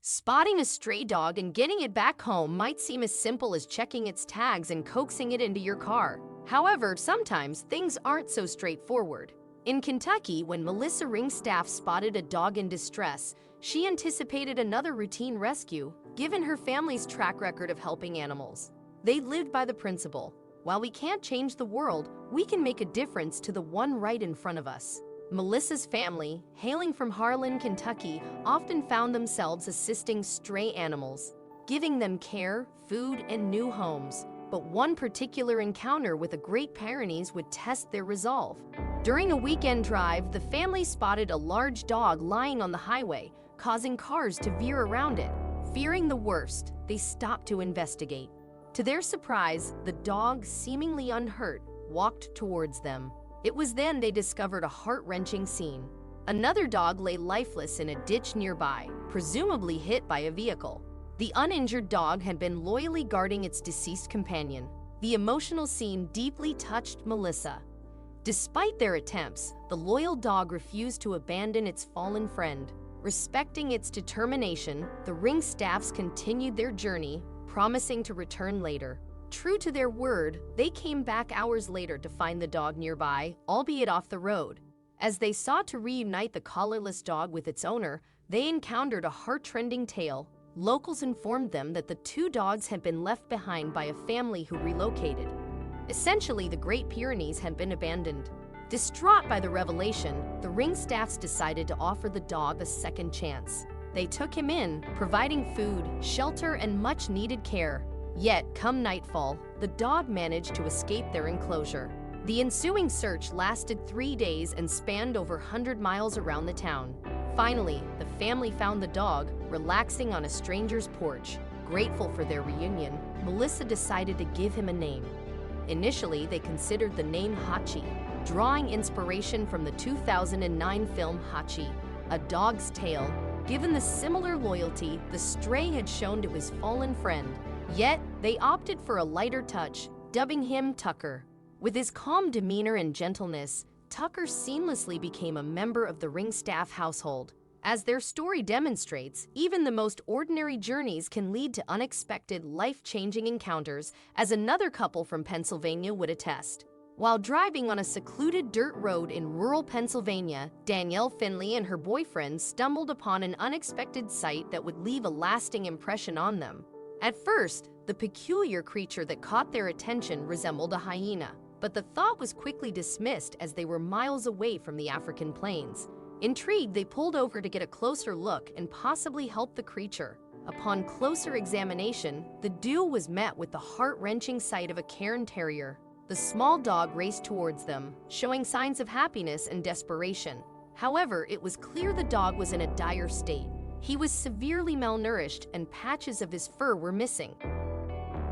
Spotting a stray dog and getting it back home might seem as simple as checking its tags and coaxing it into your car. However, sometimes things aren't so straightforward. In Kentucky, when Melissa Ring staff spotted a dog in distress, she anticipated another routine rescue, given her family's track record of helping animals. They lived by the principle, while we can't change the world, we can make a difference to the one right in front of us. Melissa's family, hailing from Harlan, Kentucky, often found themselves assisting stray animals, giving them care, food, and new homes. But one particular encounter with a Great Pyrenees would test their resolve. During a weekend drive, the family spotted a large dog lying on the highway, causing cars to veer around it. Fearing the worst, they stopped to investigate. To their surprise, the dog, seemingly unhurt, walked towards them. It was then they discovered a heart-wrenching scene. Another dog lay lifeless in a ditch nearby, presumably hit by a vehicle. The uninjured dog had been loyally guarding its deceased companion. The emotional scene deeply touched Melissa. Despite their attempts, the loyal dog refused to abandon its fallen friend. Respecting its determination, the Ring staffs continued their journey, promising to return later. True to their word, they came back hours later to find the dog nearby, albeit off the road. As they sought to reunite the collarless dog with its owner, they encountered a heart-rending tale. Locals informed them that the two dogs had been left behind by a family who relocated. Essentially, the Great Pyrenees had been abandoned. Distraught by the revelation, the Ring staffs decided to offer the dog a second chance. They took him in, providing food, shelter, and much-needed care. Yet, come nightfall, the dog managed to escape their enclosure. The ensuing search lasted 3 days and spanned over 100 miles around the town. Finally, the family found the dog, relaxing on a stranger's porch. Grateful for their reunion, Melissa decided to give him a name. Initially, they considered the name Hachi, drawing inspiration from the 2009 film Hachi, A Dog's Tale. Given the similar loyalty the stray had shown to his fallen friend, yet they opted for a lighter touch, dubbing him Tucker. With his calm demeanor and gentleness, Tucker seamlessly became a member of the Ring staff household. As their story demonstrates, even the most ordinary journeys can lead to unexpected, life-changing encounters, as another couple from Pennsylvania would attest. While driving on a secluded dirt road in rural Pennsylvania, Danielle Finley and her boyfriend stumbled upon an unexpected sight that would leave a lasting impression on them. At first, the peculiar creature that caught their attention resembled a hyena, but the thought was quickly dismissed as they were miles away from the African plains. Intrigued, they pulled over to get a closer look and possibly help the creature. Upon closer examination, the duo was met with the heart-wrenching sight of a Cairn Terrier. The small dog raced towards them, showing signs of happiness and desperation. However, it was clear the dog was in a dire state. He was severely malnourished and patches of his fur were missing.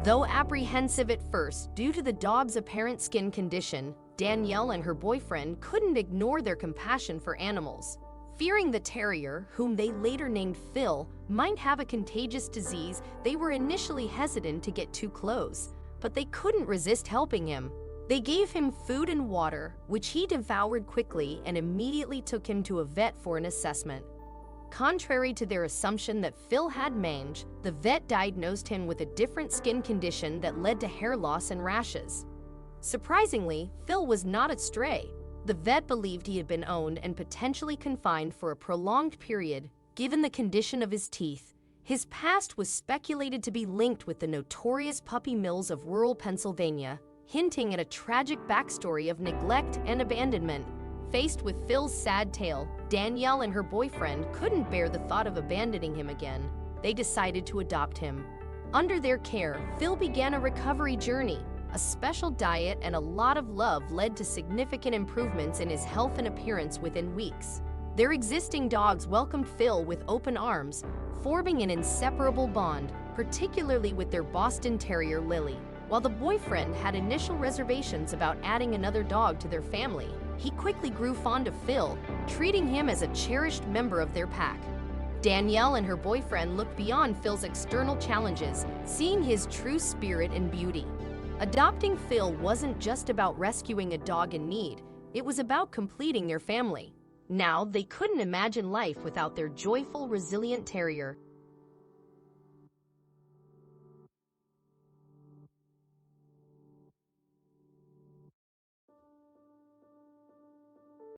Though apprehensive at first due to the dog's apparent skin condition, Danielle and her boyfriend couldn't ignore their compassion for animals. Fearing the terrier, whom they later named Phil, might have a contagious disease, they were initially hesitant to get too close, but they couldn't resist helping him. They gave him food and water, which he devoured quickly and immediately took him to a vet for an assessment. Contrary to their assumption that Phil had mange, the vet diagnosed him with a different skin condition that led to hair loss and rashes. Surprisingly, Phil was not a stray. The vet believed he had been owned and potentially confined for a prolonged period, given the condition of his teeth. His past was speculated to be linked with the notorious puppy mills of rural Pennsylvania, hinting at a tragic backstory of neglect and abandonment. Faced with Phil's sad tale, Danielle and her boyfriend couldn't bear the thought of abandoning him again. They decided to adopt him. Under their care, Phil began a recovery journey. A special diet and a lot of love led to significant improvements in his health and appearance within weeks. Their existing dogs welcomed Phil with open arms, forming an inseparable bond, particularly with their Boston Terrier Lily. While the boyfriend had initial reservations about adding another dog to their family, he quickly grew fond of Phil, treating him as a cherished member of their pack. Danielle and her boyfriend looked beyond Phil's external challenges, seeing his true spirit and beauty. Adopting Phil wasn't just about rescuing a dog in need, it was about completing their family. Now, they couldn't imagine life without their joyful, resilient terrier.